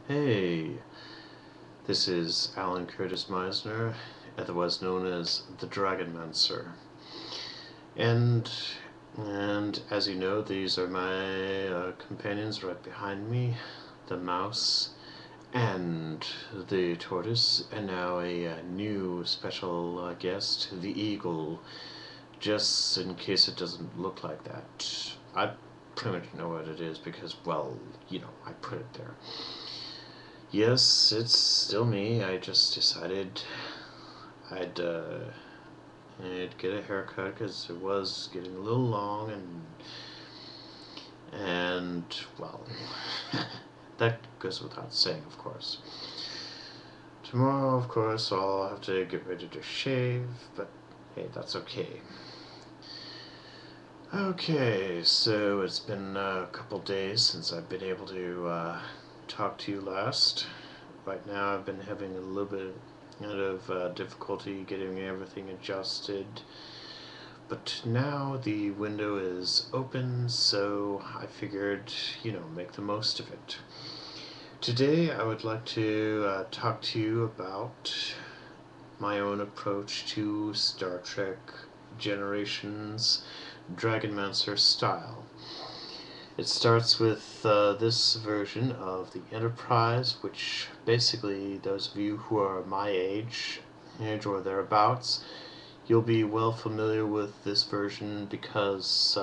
Hey, this is Alan Curtis Meisner, otherwise known as the Dragonmancer. And and as you know, these are my companions right behind me, the mouse and the tortoise, and now a new special guest, the eagle, just in case it doesn't look like that. I pretty much know what it is because, well, I put it there. Yes, it's still me. I just decided I'd I'd get a haircut because it was getting a little long and well, that goes without saying, of course. Tomorrow, of course, I'll have to get ready to shave, but hey, that's okay. Okay, so it's been a couple days since I've been able to talk to you last. Right now I've been having a little bit of difficulty getting everything adjusted, but now the window is open, so I figured, make the most of it. Today I would like to talk to you about my own approach to Star Trek Generations Dragonmancer style. It starts with this version of the Enterprise, which basically those of you who are my age or thereabouts, you'll be well familiar with this version because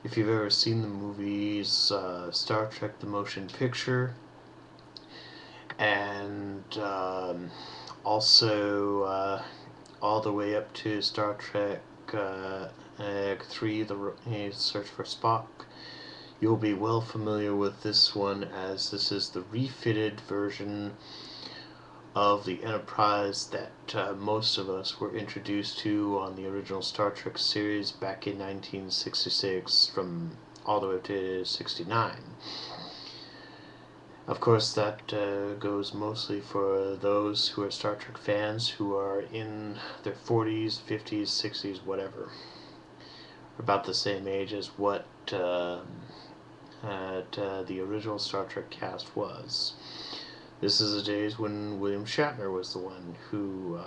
if you've ever seen the movies Star Trek the Motion Picture, and also all the way up to Star Trek 3, The Search for Spock, you'll be well familiar with this one, as this is the refitted version of the Enterprise that most of us were introduced to on the original Star Trek series back in 1966 from all the way to 69. Of course, that goes mostly for those who are Star Trek fans who are in their 40s, 50s, 60s, whatever. About the same age as what the original Star Trek cast was. This is the days when William Shatner was the one who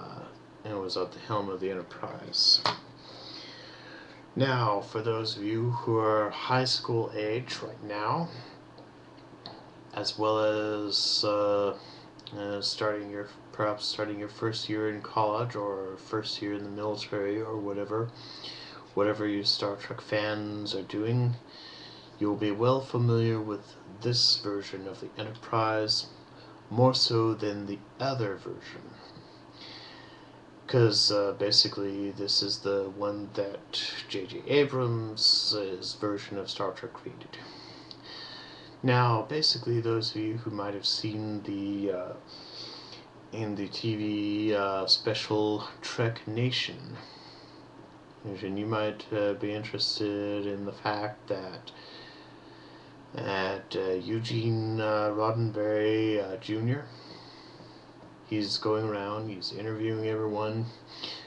was at the helm of the Enterprise. Now, for those of you who are high school age right now, as well as perhaps starting your first year in college or first year in the military or whatever you Star Trek fans are doing, you'll be well familiar with this version of the Enterprise, more so than the other version. Because basically this is the one that J.J. Abrams' version of Star Trek created. Now, basically, those of you who might have seen in the TV special Trek Nation, you might be interested in the fact that Eugene Roddenberry Jr., he's going around, he's interviewing everyone,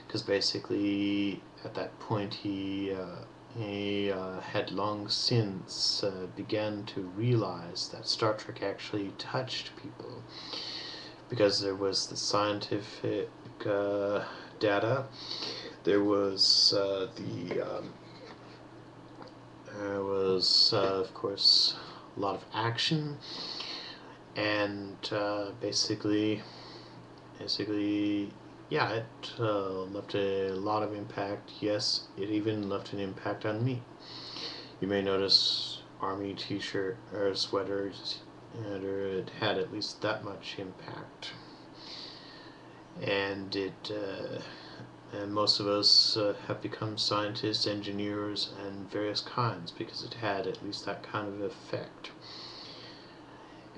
because basically at that point he had long since began to realize that Star Trek actually touched people, because there was the scientific data, there was of course a lot of action, and basically yeah, it left a lot of impact. Yes, it even left an impact on me. You may notice army t-shirt or sweaters, and it had at least that much impact. And and most of us have become scientists, engineers, and various kinds because it had at least that kind of effect.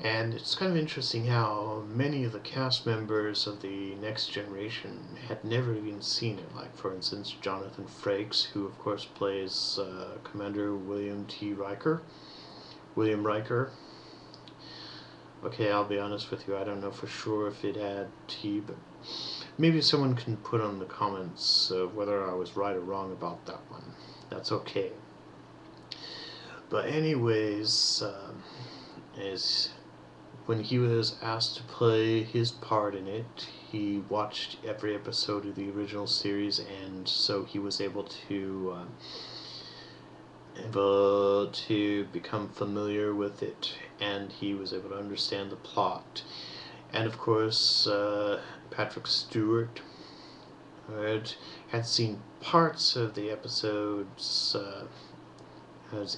And it's kind of interesting how many of the cast members of the Next Generation had never even seen it. Like, for instance, Jonathan Frakes, who of course plays Commander William Riker. Okay, I'll be honest with you, I don't know for sure if it had T, but maybe someone can put on the comments whether I was right or wrong about that one. That's okay. But anyways, is when he was asked to play his part in it, he watched every episode of the original series, and so he was able to become familiar with it, and he was able to understand the plot. And of course, Patrick Stewart had seen parts of the episodes,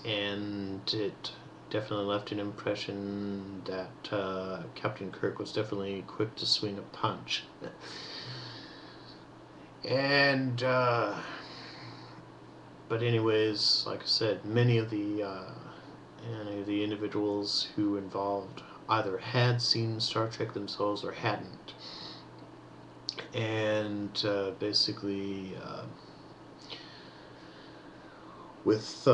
and it definitely left an impression that Captain Kirk was definitely quick to swing a punch. And but anyways, like I said, many of the individuals who involved either had seen Star Trek themselves or hadn't. And basically, with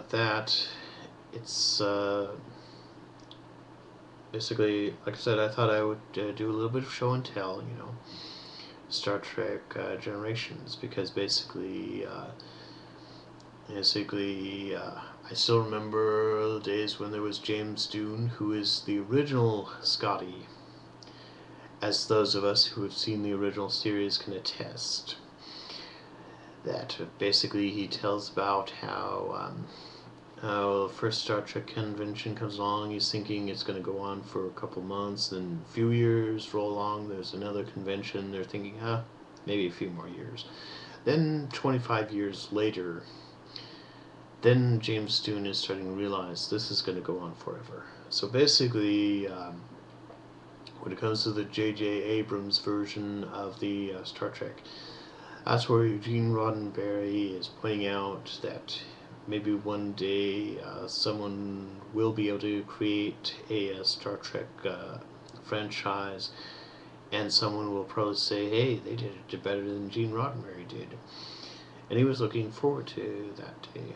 that, it's basically, like I said, I thought I would do a little bit of show and tell, Star Trek Generations, because basically, I still remember the days when there was James Doohan, who is the original Scotty, as those of us who have seen the original series can attest. That basically he tells about how the first Star Trek convention comes along, he's thinking it's going to go on for a couple months, then a few years roll along, there's another convention, they're thinking, maybe a few more years. Then 25 years later, then James Doohan is starting to realize this is going to go on forever. So basically, when it comes to the J.J. Abrams version of the Star Trek, that's where Gene Roddenberry is pointing out that maybe one day someone will be able to create a Star Trek franchise, and someone will probably say, hey, they did it better than Gene Roddenberry did. And he was looking forward to that day.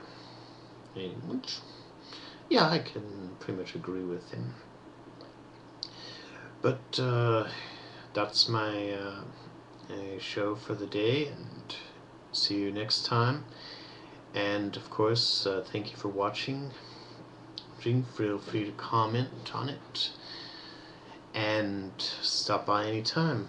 Which, yeah, I can pretty much agree with him. But that's my show for the day, and see you next time. And of course, thank you for watching. Feel free to comment on it, and stop by anytime.